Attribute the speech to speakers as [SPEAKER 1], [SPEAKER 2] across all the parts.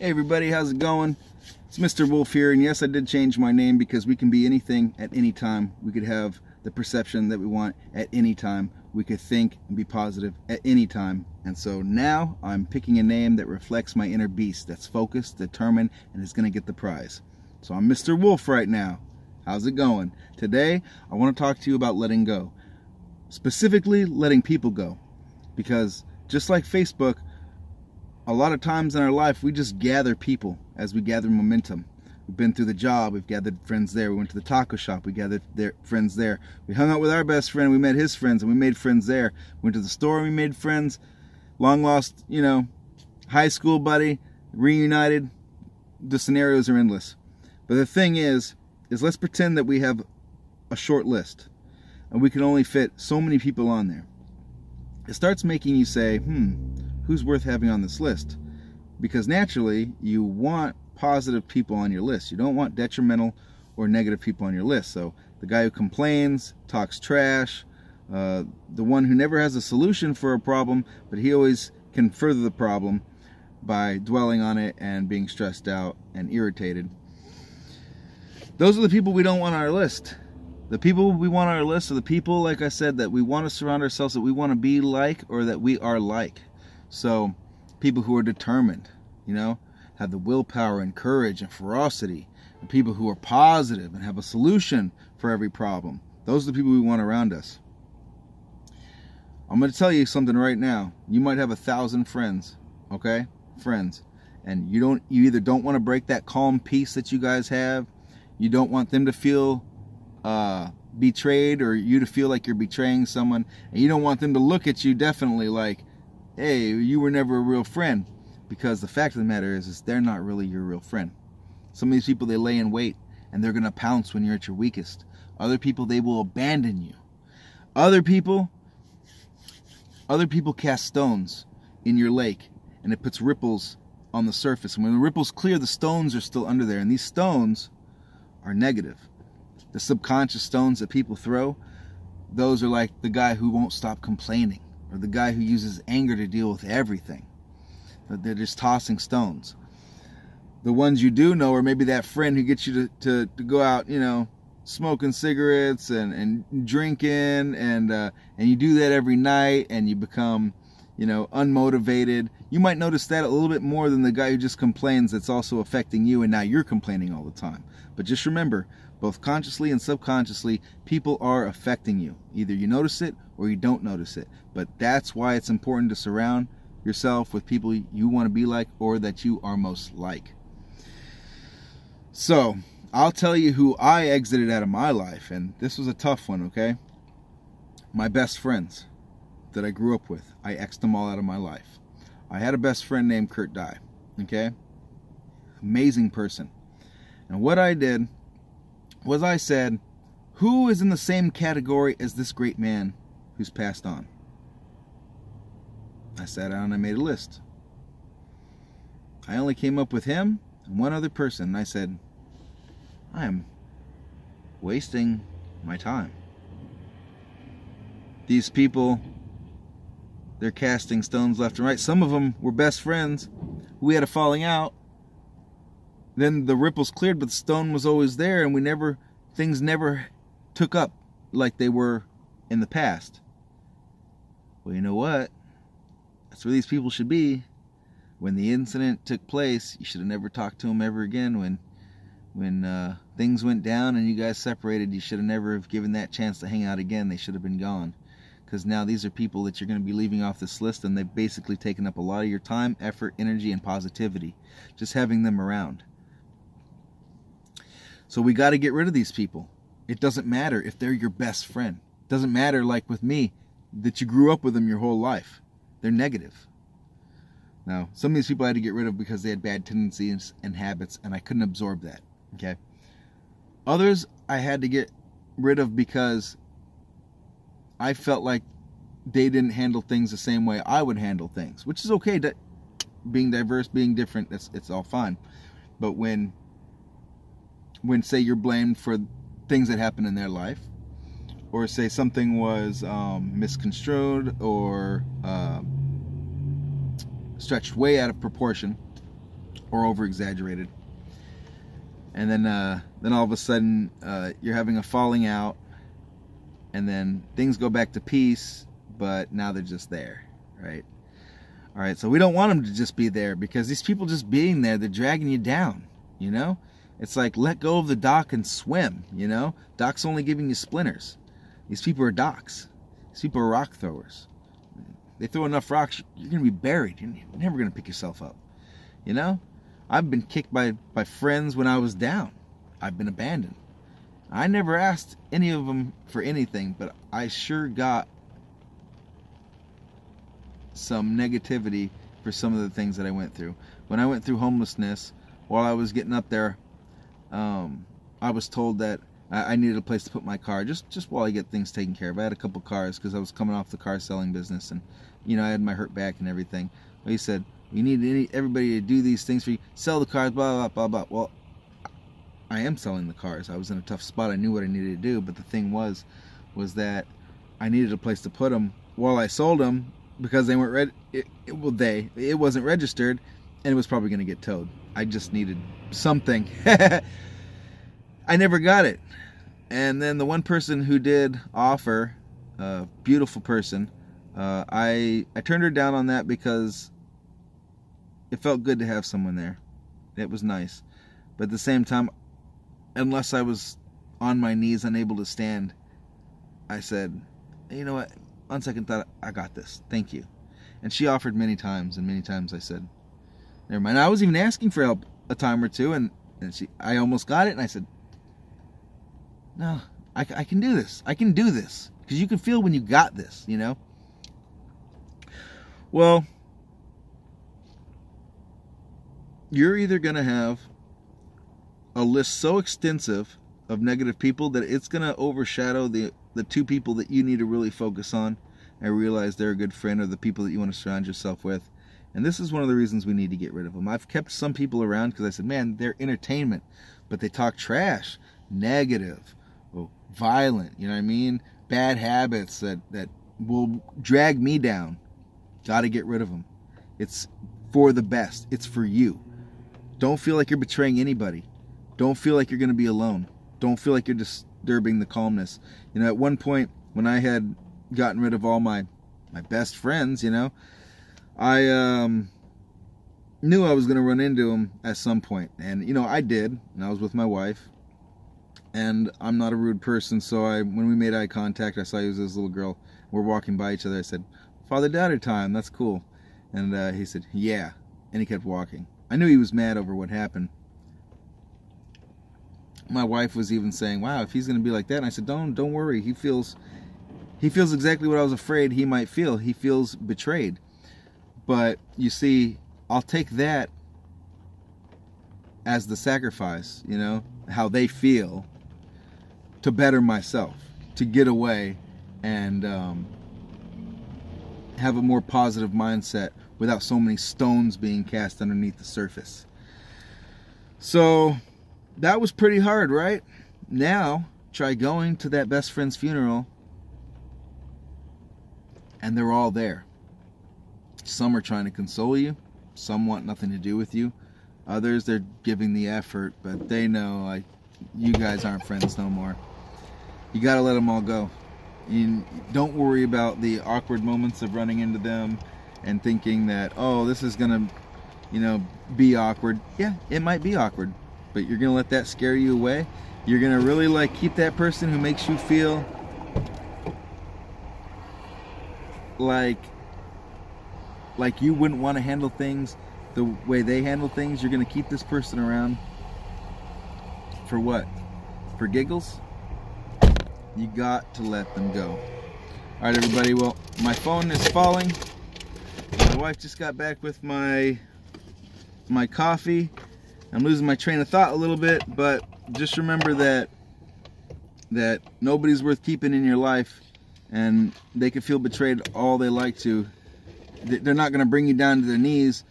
[SPEAKER 1] Hey everybody, how's it going? It's Mr. Wolf here, and yes, I did change my name because we can be anything at any time. We could have the perception that we want at any time. We could think and be positive at any time. And so now I'm picking a name that reflects my inner beast, that's focused, determined, and is going to get the prize. So I'm Mr. Wolf right now. How's it going? Today, I want to talk to you about letting go. Specifically, letting people go. Because just like Facebook, a lot of times in our life, we just gather people as we gather momentum. We've been through the job, we've gathered friends there. We went to the taco shop, we gathered friends there. We hung out with our best friend, we met his friends, and we made friends there. Went to the store, we made friends. Long lost, high school buddy, reunited. The scenarios are endless. But the thing is let's pretend that we have a short list, and we can only fit so many people on there. It starts making you say, who's worth having on this list? Because naturally, you want positive people on your list. You don't want detrimental or negative people on your list. So the guy who complains, talks trash, the one who never has a solution for a problem, but he always can further the problem by dwelling on it and being stressed out and irritated. Those are the people we don't want on our list. The people we want on our list are the people, like I said, that we want to surround ourselves, that we want to be like, or that we are like. So people who are determined, have the willpower and courage and ferocity, and people who are positive and have a solution for every problem. Those are the people we want around us. I'm going to tell you something right now. You might have 1,000 friends, okay? Friends. And you either don't want to break that calm peace that you guys have. You don't want them to feel betrayed, or you to feel like you're betraying someone, and you don't want them to look at you definitely like, hey, you were never a real friend. Because the fact of the matter is they're not really your real friend. Some of these people, they lay in wait, and they're going to pounce when you're at your weakest. Other people, they will abandon you. Other people cast stones in your lake, and it puts ripples on the surface. And when the ripples clear, the stones are still under there, and these stones are negative. The subconscious stones that people throw, those are like the guy who won't stop complaining, or the guy who uses anger to deal with everything. They're just tossing stones. The ones you do know are maybe that friend who gets you to go out, smoking cigarettes and drinking, and you do that every night, and you become, unmotivated. You might notice that a little bit more than the guy who just complains, that's also affecting you, and now you're complaining all the time. But just remember, both consciously and subconsciously, people are affecting you. Either you notice it or you don't notice it. But that's why it's important to surround yourself with people you want to be like, or that you are most like. So, I'll tell you who I exited out of my life, and this was a tough one, okay? My best friends that I grew up with, I X'd them all out of my life. I had a best friend named Kurt Dye, okay? Amazing person. And what I did was I said, who is in the same category as this great man who's passed on? I sat down and I made a list. I only came up with him and one other person, and I said, I am wasting my time. These people, they're casting stones left and right. Some of them were best friends. We had a falling out. Then the ripples cleared, but the stone was always there, and things never took up like they were in the past. Well, you know what? That's where these people should be. When the incident took place, you should have never talked to them ever again. When things went down and you guys separated, you should have never have given that chance to hang out again. They should have been gone. Because now these are people that you're going to be leaving off this list, and they've basically taken up a lot of your time, effort, energy, and positivity. Just having them around. So we got to get rid of these people. It doesn't matter if they're your best friend. It doesn't matter, like with me, that you grew up with them your whole life. They're negative. Now, some of these people I had to get rid of because they had bad tendencies and habits, and I couldn't absorb that. Okay. Others I had to get rid of because I felt like they didn't handle things the same way I would handle things, which is okay. Being diverse, being different, it's all fine. But when say you're blamed for things that happen in their life, or say something was misconstrued or stretched way out of proportion, or over-exaggerated. And then all of a sudden you're having a falling out, and then things go back to peace, but now they're just there, right? All right, so we don't want them to just be there, because these people just being there, they're dragging you down, you know? It's like, let go of the dock and swim, you know? Dock's only giving you splinters. These people are docks. These people are rock throwers. They throw enough rocks, you're going to be buried. You're never going to pick yourself up, you know? I've been kicked by friends when I was down. I've been abandoned. I never asked any of them for anything, but I sure got some negativity for some of the things that I went through. When I went through homelessness, while I was getting up there, I was told that I needed a place to put my car, just while I get things taken care of. I had a couple cars because I was coming off the car selling business, and you know, I had my hurt back and everything. Well, he said, you need everybody to do these things for you, sell the cars, blah, blah, blah, blah. Well, I am selling the cars. I was in a tough spot. I knew what I needed to do, but the thing was that I needed a place to put them while I sold them, because they weren't it wasn't registered, and it was probably going to get towed. I just needed something. I never got it. And then the one person who did offer, a beautiful person, I turned her down on that because it felt good to have someone there. It was nice. But at the same time, unless I was on my knees, unable to stand, I said, you know what, on second thought, I got this. Thank you. And she offered many times, and many times I said, never mind. I was even asking for help a time or two, and I almost got it, and I said, no, I can do this. I can do this. Because you can feel when you got this, you know? Well, you're either going to have a list so extensive of negative people that it's going to overshadow the two people that you need to really focus on and realize they're a good friend, or the people that you want to surround yourself with. And this is one of the reasons we need to get rid of them. I've kept some people around because I said, man, they're entertainment, but they talk trash, negative, violent, you know what I mean? Bad habits that will drag me down. Got to get rid of them. It's for the best. It's for you. Don't feel like you're betraying anybody. Don't feel like you're going to be alone. Don't feel like you're disturbing the calmness. You know, at one point when I had gotten rid of all my best friends, you know, I knew I was going to run into them at some point. And, you know, I did. And I was with my wife. And I'm not a rude person, so when we made eye contact, I saw he was this little girl. We're walking by each other. I said, father-daughter time, that's cool. And he said, yeah. And he kept walking. I knew he was mad over what happened. My wife was even saying, wow, if he's going to be like that. And I said, don't worry. He feels exactly what I was afraid he might feel. He feels betrayed. But you see, I'll take that as the sacrifice, you know, how they feel, to better myself, to get away and have a more positive mindset without so many stones being cast underneath the surface. So that was pretty hard, right? Now try going to that best friend's funeral and they're all there. Some are trying to console you, some want nothing to do with you, others they're giving the effort, but they know, like, you guys aren't friends no more. You gotta let them all go. You don't worry about the awkward moments of running into them and thinking that, oh, this is gonna, you know, be awkward. Yeah, it might be awkward, but you're gonna let that scare you away. You're gonna really, like, keep that person who makes you feel like you wouldn't want to handle things the way they handle things. You're gonna keep this person around for what? For giggles? You got to let them go. Alright, everybody, well, my phone is falling. My wife just got back with my coffee. I'm losing my train of thought a little bit, but just remember that nobody's worth keeping in your life, and they can feel betrayed all they like to. They're not going to bring you down to their knees.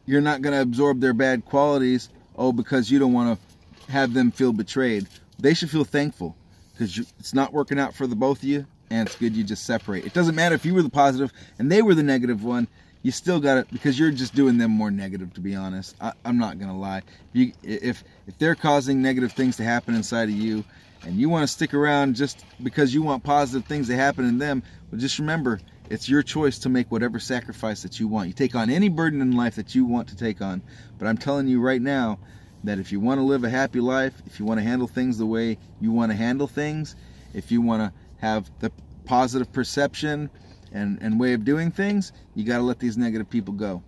[SPEAKER 1] You're not going to absorb their bad qualities, because you don't want to have them feel betrayed. They should feel thankful, because it's not working out for the both of you, and it's good you just separate. It doesn't matter if you were the positive and they were the negative one. you still got it, because you're just doing them more negative, to be honest. I'm not gonna lie. If they're causing negative things to happen inside of you, and you want to stick around just because you want positive things to happen in them, well, just remember, it's your choice to make whatever sacrifice that you want. You take on any burden in life that you want to take on. But I'm telling you right now that if you want to live a happy life, if you want to handle things the way you want to handle things, if you want to have the positive perception and way of doing things, you got to let these negative people go.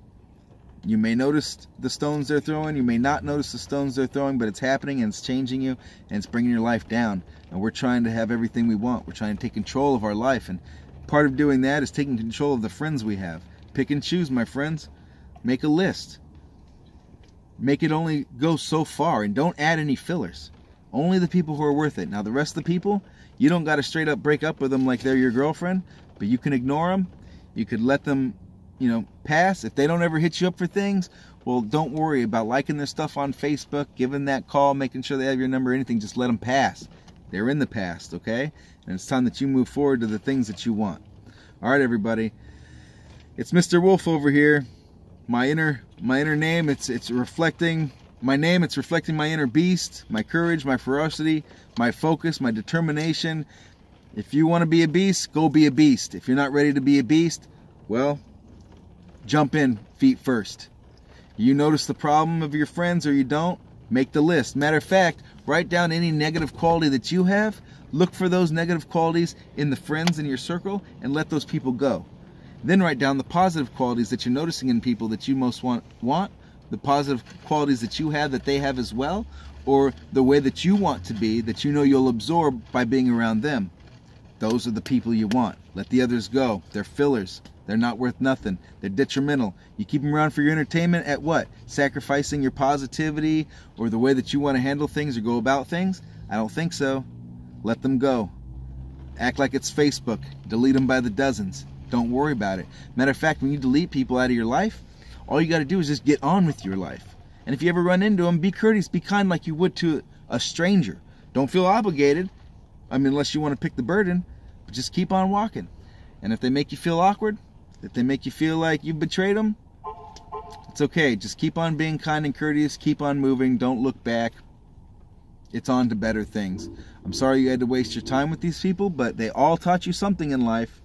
[SPEAKER 1] You may notice the stones they're throwing, you may not notice the stones they're throwing, but it's happening and it's changing you and it's bringing your life down. And we're trying to have everything we want. We're trying to take control of our life, and part of doing that is taking control of the friends we have. Pick and choose, my friends. Make a list. Make it only go so far, and don't add any fillers. Only the people who are worth it. Now the rest of the people, you don't got to straight up break up with them like they're your girlfriend, but you can ignore them. You could let them, you know, pass. If they don't ever hit you up for things, well, don't worry about liking their stuff on Facebook, giving that call, making sure they have your number, anything. Just let them pass. They're in the past, okay? And it's time that you move forward to the things that you want. All right, everybody. It's Mr. Wolf over here. My inner name, it's reflecting my name. It's reflecting my inner beast, my courage, my ferocity, my focus, my determination. If you want to be a beast, go be a beast. If you're not ready to be a beast, well, jump in feet first. You notice the problem of your friends or you don't, make the list. Matter of fact, write down any negative quality that you have. Look for those negative qualities in the friends in your circle and let those people go. Then write down the positive qualities that you're noticing in people that you most want, the positive qualities that you have that they have as well, or the way that you want to be that you know you'll absorb by being around them. Those are the people you want. Let the others go. They're fillers. They're not worth nothing. They're detrimental. You keep them around for your entertainment at what? Sacrificing your positivity or the way that you want to handle things or go about things? I don't think so. Let them go. Act like it's Facebook. Delete them by the dozens. Don't worry about it. Matter of fact, when you delete people out of your life, all you got to do is just get on with your life. And if you ever run into them, be courteous, be kind like you would to a stranger. Don't feel obligated. I mean, unless you want to pick the burden, but just keep on walking. And if they make you feel awkward, if they make you feel like you betrayed them, it's okay. Just keep on being kind and courteous. Keep on moving. Don't look back. It's on to better things. I'm sorry you had to waste your time with these people, but they all taught you something in life.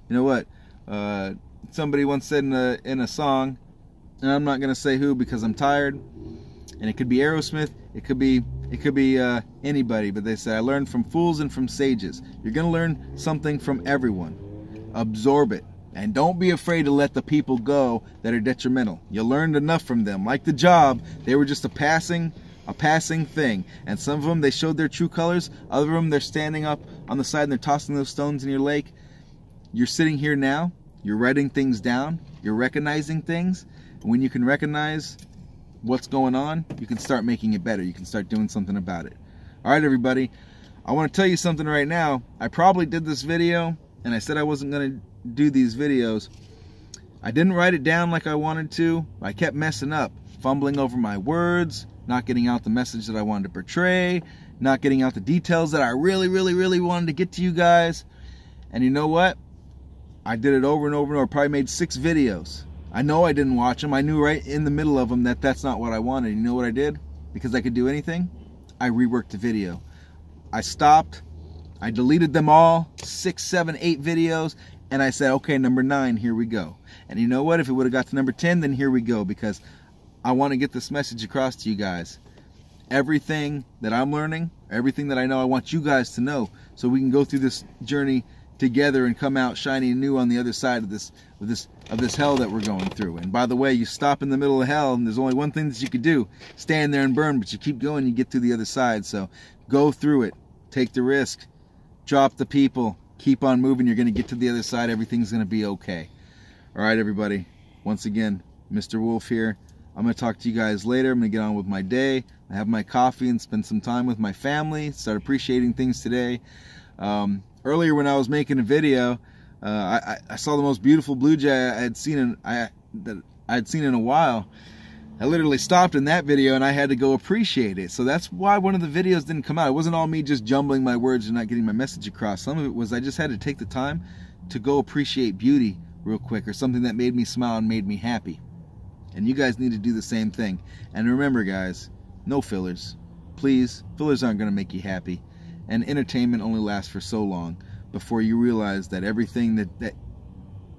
[SPEAKER 1] You know what? Somebody once said in a song, and I'm not gonna say who because I'm tired, and it could be Aerosmith, it could be anybody, but they say, I learned from fools and from sages. You're gonna learn something from everyone. Absorb it, and don't be afraid to let the people go that are detrimental. You learned enough from them. Like the job, they were just a passing thing, and some of them, they showed their true colors. Other of them, they're standing up on the side and they're tossing those stones in your lake. You're sitting here now, you're writing things down, you're recognizing things. And when you can recognize what's going on, you can start making it better. You can start doing something about it. All right, everybody, I want to tell you something right now. I probably did this video, and I said I wasn't going to do these videos. I didn't write it down like I wanted to. I kept messing up, fumbling over my words, not getting out the message that I wanted to portray, not getting out the details that I really wanted to get to you guys. And you know what? I did it over and over and over. Probably made 6 videos. I know I didn't watch them. I knew right in the middle of them that that's not what I wanted. You know what I did? Because I could do anything, I reworked the video. I stopped. I deleted them all, 6, 7, 8 videos, and I said, okay, number 9, here we go. And you know what? If it would have got to number 10, then here we go, because I want to get this message across to you guys. Everything that I'm learning, everything that I know, I want you guys to know, so we can go through this journey together and come out shiny and new on the other side of this hell that we're going through. And by the way, you stop in the middle of hell and there's only one thing that you could do, stand there and burn, but you keep going, you get to the other side. So go through it, take the risk, drop the people, keep on moving. You're going to get to the other side. Everything's going to be okay. All right, everybody, once again, Mr. Wolf here. I'm going to talk to you guys later. I'm going to get on with my day. I have my coffee and spend some time with my family, start appreciating things today. Earlier when I was making a video, I saw the most beautiful blue jay I had seen in a while. I literally stopped in that video and I had to go appreciate it. So that's why one of the videos didn't come out. It wasn't all me just jumbling my words and not getting my message across. Some of it was I just had to take the time to go appreciate beauty real quick, or something that made me smile and made me happy. And you guys need to do the same thing. And remember, guys, no fillers. Please, fillers aren't going to make you happy. And entertainment only lasts for so long before you realize that everything that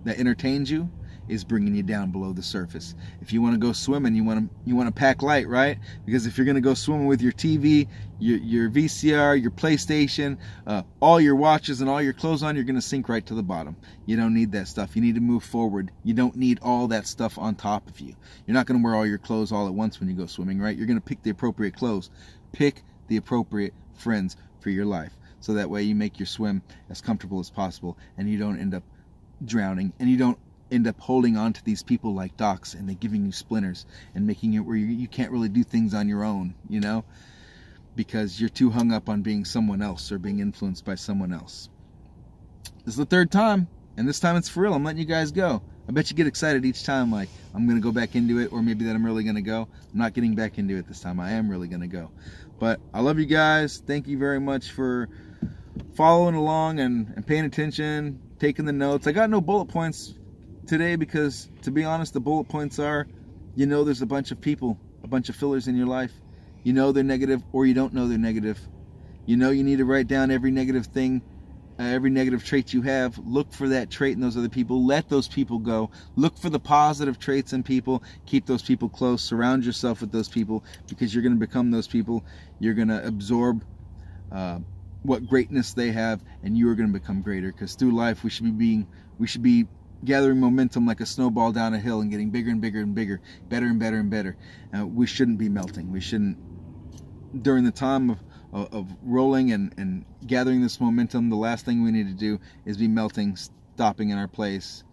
[SPEAKER 1] entertains you is bringing you down below the surface. If you want to go swimming, you want to pack light, right? Because if you're going to go swimming with your TV, your VCR, your PlayStation, all your watches and all your clothes on, you're going to sink right to the bottom. You don't need that stuff. You need to move forward. You don't need all that stuff on top of you. You're not going to wear all your clothes all at once when you go swimming, right? You're going to pick the appropriate clothes. Pick the appropriate friends for your life, so that way you make your swim as comfortable as possible, and you don't end up drowning, and you don't end up holding on to these people like docs, and they're giving you splinters and making it where you can't really do things on your own, you know, because you're too hung up on being someone else or being influenced by someone else. This is the third time, and this time it's for real. I'm letting you guys go. I bet you get excited each time, like I'm gonna go back into it, or maybe that I'm really gonna go. I'm not getting back into it this time. I am really gonna go. But I love you guys. Thank you very much for following along and paying attention, taking the notes. I got no bullet points today because, to be honest, the bullet points are, you know, there's a bunch of people, a bunch of fillers in your life. You know they're negative, or you don't know they're negative. You know you need to write down every negative thing, every negative trait you have. Look for that trait in those other people. Let those people go. Look for the positive traits in people. Keep those people close. Surround yourself with those people, because you're going to become those people. You're going to absorb what greatness they have, and you are going to become greater. Because through life, we should be gathering momentum like a snowball down a hill and getting bigger and bigger and bigger, better and better and better. We shouldn't be melting. We shouldn't, during the time of rolling and gathering this momentum, the last thing we need to do is be melting, stopping in our place.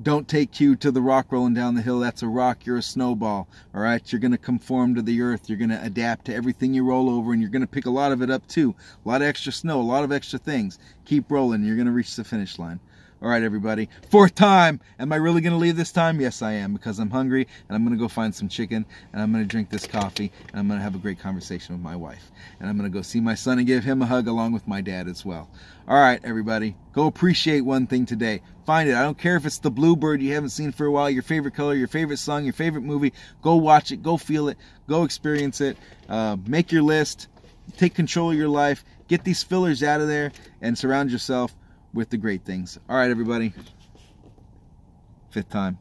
[SPEAKER 1] Don't take cue to the rock rolling down the hill. That's a rock. You're a snowball. All right? You're going to conform to the earth. You're going to adapt to everything you roll over, and you're going to pick a lot of it up too. A lot of extra snow, a lot of extra things. Keep rolling. You're going to reach the finish line. All right, everybody. Fourth time. Am I really going to leave this time? Yes, I am, because I'm hungry, and I'm going to go find some chicken, and I'm going to drink this coffee, and I'm going to have a great conversation with my wife. And I'm going to go see my son and give him a hug along with my dad as well. All right, everybody. Go appreciate one thing today. Find it. I don't care if it's the bluebird you haven't seen for a while, your favorite color, your favorite song, your favorite movie. Go watch it. Go feel it. Go experience it. Make your list. Take control of your life. Get these fillers out of there, and surround yourself with the great things. All right, everybody. Fifth time.